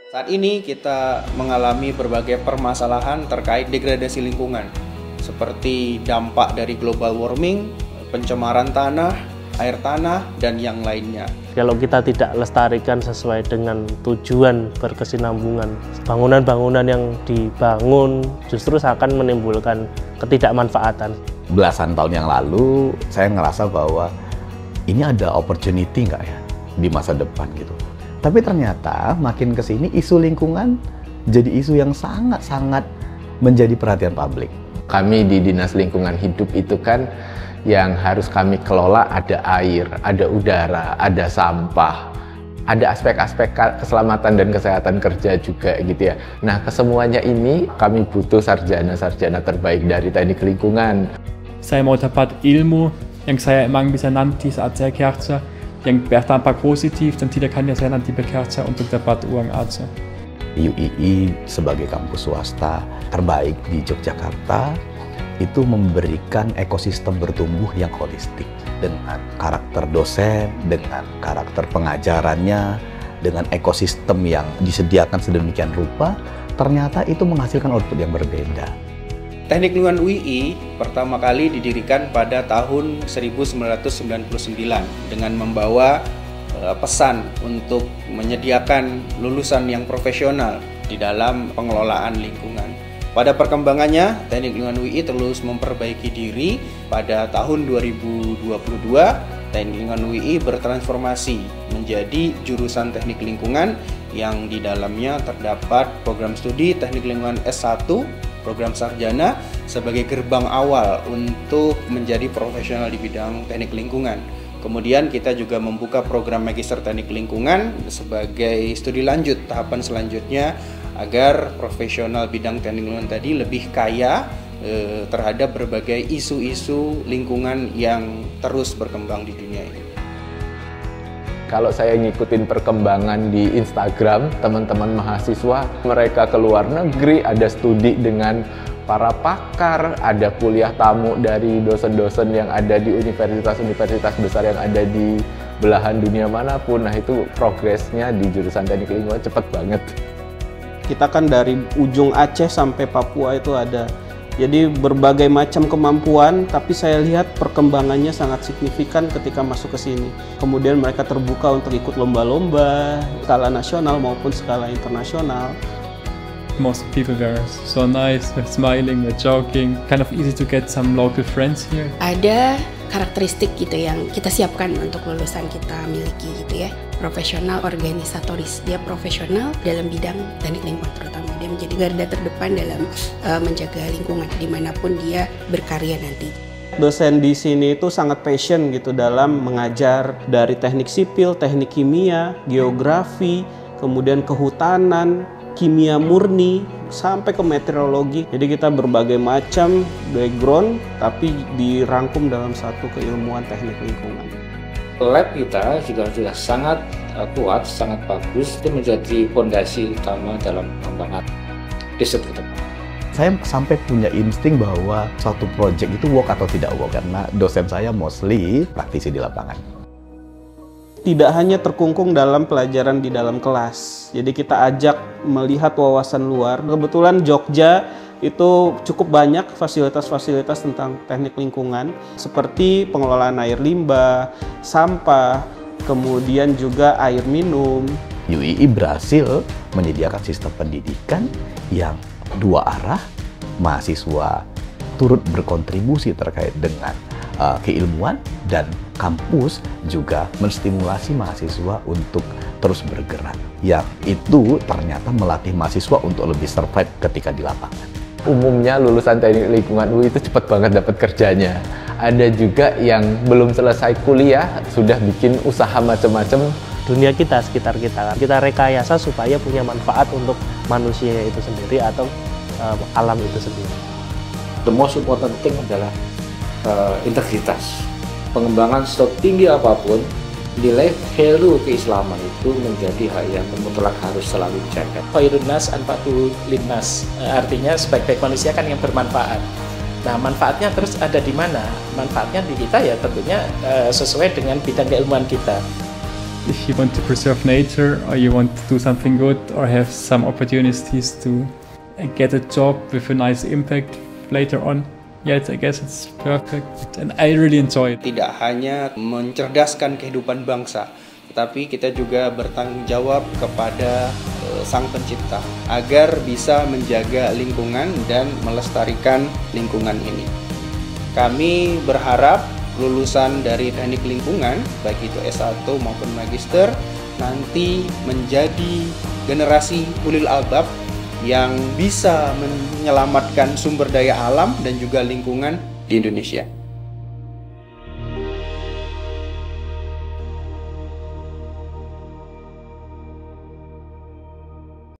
Saat ini kita mengalami berbagai permasalahan terkait degradasi lingkungan, seperti dampak dari global warming, pencemaran tanah, air tanah, dan yang lainnya. Kalau kita tidak lestarikan sesuai dengan tujuan berkesinambungan, bangunan-bangunan yang dibangun justru akan menimbulkan ketidakmanfaatan. Belasan tahun yang lalu, saya ngerasa bahwa ini ada opportunity nggak ya di masa depan gitu. Tapi ternyata makin kesini isu lingkungan jadi isu yang sangat-sangat menjadi perhatian publik. Kami di Dinas Lingkungan Hidup itu kan yang harus kami kelola ada air, ada udara, ada sampah, ada aspek-aspek keselamatan dan kesehatan kerja juga gitu ya. Nah, kesemuanya ini kami butuh sarjana-sarjana terbaik dari teknik lingkungan. Saya mau dapat ilmu yang saya emang bisa nanti saat saya kerja yang berdampak positif dan tidak hanya saya nanti bekerja untuk dapat uang aja. UII sebagai kampus swasta terbaik di Yogyakarta itu memberikan ekosistem bertumbuh yang holistik dengan karakter dosen, dengan karakter pengajarannya, dengan ekosistem yang disediakan sedemikian rupa, ternyata itu menghasilkan output yang berbeda. Teknik Lingkungan UII pertama kali didirikan pada tahun 1999 dengan membawa pesan untuk menyediakan lulusan yang profesional di dalam pengelolaan lingkungan. Pada perkembangannya, Teknik Lingkungan UII terus memperbaiki diri. Pada tahun 2022, Teknik Lingkungan UII bertransformasi menjadi jurusan Teknik Lingkungan yang di dalamnya terdapat program studi Teknik Lingkungan S1, program sarjana sebagai gerbang awal untuk menjadi profesional di bidang teknik lingkungan. Kemudian kita juga membuka program Magister Teknik Lingkungan sebagai studi lanjut, tahapan selanjutnya agar profesional bidang teknik lingkungan tadi lebih kaya terhadap berbagai isu-isu lingkungan yang terus berkembang di dunia ini. Kalau saya ngikutin perkembangan di Instagram, teman-teman mahasiswa, mereka ke luar negeri, ada studi dengan para pakar, ada kuliah tamu dari dosen-dosen yang ada di universitas-universitas besar yang ada di belahan dunia manapun. Nah, itu progresnya di jurusan teknik lingkungan cepat banget. Kita kan dari ujung Aceh sampai Papua itu ada. Jadi berbagai macam kemampuan, tapi saya lihat perkembangannya sangat signifikan ketika masuk ke sini. Kemudian mereka terbuka untuk ikut lomba-lomba, skala nasional maupun skala internasional. Most people were so nice, they're smiling, they're joking. Kind of easy to get some local friends here. Ada karakteristik gitu yang kita siapkan untuk lulusan kita miliki gitu ya. Profesional organisatoris, dia profesional dalam bidang teknik lingkungan terutama. Dia menjadi garda terdepan dalam menjaga lingkungan dimanapun dia berkarya nanti. Dosen di sini itu sangat passion gitu dalam mengajar dari teknik sipil, teknik kimia, geografi, kemudian kehutanan, kimia murni, sampai ke meteorologi. Jadi kita berbagai macam background tapi dirangkum dalam satu keilmuan teknik lingkungan. Lab kita juga sudah sangat kuat, sangat bagus. Itu menjadi fondasi utama dalam pengembangan riset ke depan. Saya sampai punya insting bahwa suatu project itu work atau tidak work, karena dosen saya mostly praktisi di lapangan. Tidak hanya terkungkung dalam pelajaran di dalam kelas, jadi kita ajak melihat wawasan luar. Kebetulan Jogja itu cukup banyak fasilitas-fasilitas tentang teknik lingkungan, seperti pengelolaan air limbah, sampah, kemudian juga air minum. UII berhasil menyediakan sistem pendidikan yang dua arah, mahasiswa turut berkontribusi terkait dengan keilmuan, dan kampus juga menstimulasi mahasiswa untuk terus bergerak. Yang itu ternyata melatih mahasiswa untuk lebih survive ketika di lapangan. Umumnya lulusan teknik lingkungan UI itu cepat banget dapat kerjanya. Ada juga yang belum selesai kuliah sudah bikin usaha macam-macam. Dunia kita, sekitar kita rekayasa supaya punya manfaat untuk manusia itu sendiri atau alam itu sendiri. The most important thing adalah integritas. Pengembangan setinggi apapun, nilai value keislaman itu menjadi hal yang mutlak harus selalu dijaga. Khairun nas anfa'u linnas, artinya sebaik-baik manusia kan yang bermanfaat. Nah, manfaatnya terus ada di mana? Manfaatnya di kita ya tentunya sesuai dengan bidang keilmuan kita. if you want to preserve nature or you want to do something good or have some opportunities to get a job with a nice impact later on. Yeah, I guess it's perfect and I really enjoy it. Tidak hanya mencerdaskan kehidupan bangsa, tetapi kita juga bertanggung jawab kepada Sang Pencipta agar bisa menjaga lingkungan dan melestarikan lingkungan ini. Kami berharap lulusan dari teknik lingkungan, baik itu S1 maupun magister, nanti menjadi generasi ulil albab yang bisa menyelamatkan sumber daya alam dan juga lingkungan di Indonesia.